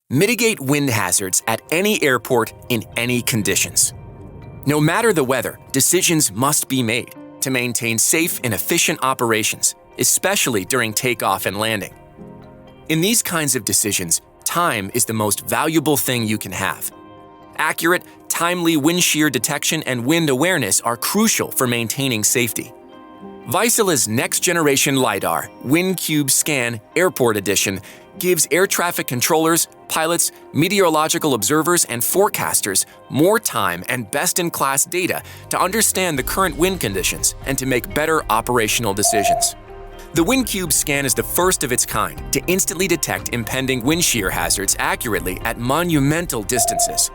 Mitigate wind hazards at any airport in any conditions. No matter the weather, decisions must be made to maintain safe and efficient operations, especially during takeoff and landing. In these kinds of decisions, time is the most valuable thing you can have. Accurate, timely wind shear detection and wind awareness are crucial for maintaining safety. Vaisala's next-generation LiDAR, WindCube Scan Airport Edition, gives air traffic controllers, pilots, meteorological observers, and forecasters more time and best-in-class data to understand the current wind conditions and to make better operational decisions. The WindCube Scan is the first of its kind to instantly detect impending wind shear hazards accurately at monumental distances.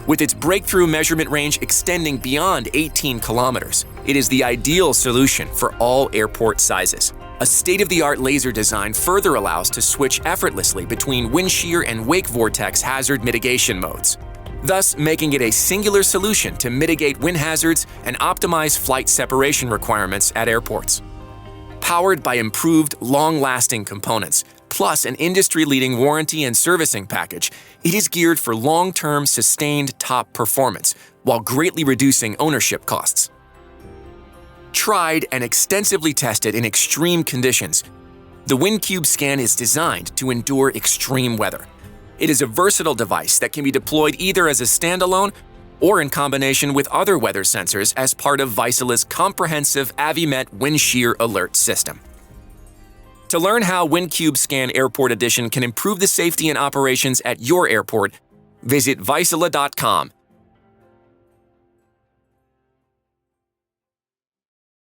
With its breakthrough measurement range extending beyond 18 kilometers, it is the ideal solution for all airport sizes. A state-of-the-art laser design further allows to switch effortlessly between wind shear and wake vortex hazard mitigation modes, thus making it a singular solution to mitigate wind hazards and optimize flight separation requirements at airports. Powered by improved, long-lasting components, plus an industry-leading warranty and servicing package, it is geared for long-term, sustained top performance while greatly reducing ownership costs. Tried and extensively tested in extreme conditions, the WindCube Scan is designed to endure extreme weather. It is a versatile device that can be deployed either as a standalone or in combination with other weather sensors as part of Vaisala's comprehensive Avimet wind shear alert system. To learn how WindCube Scan Airport Edition can improve the safety and operations at your airport, visit Vaisala.com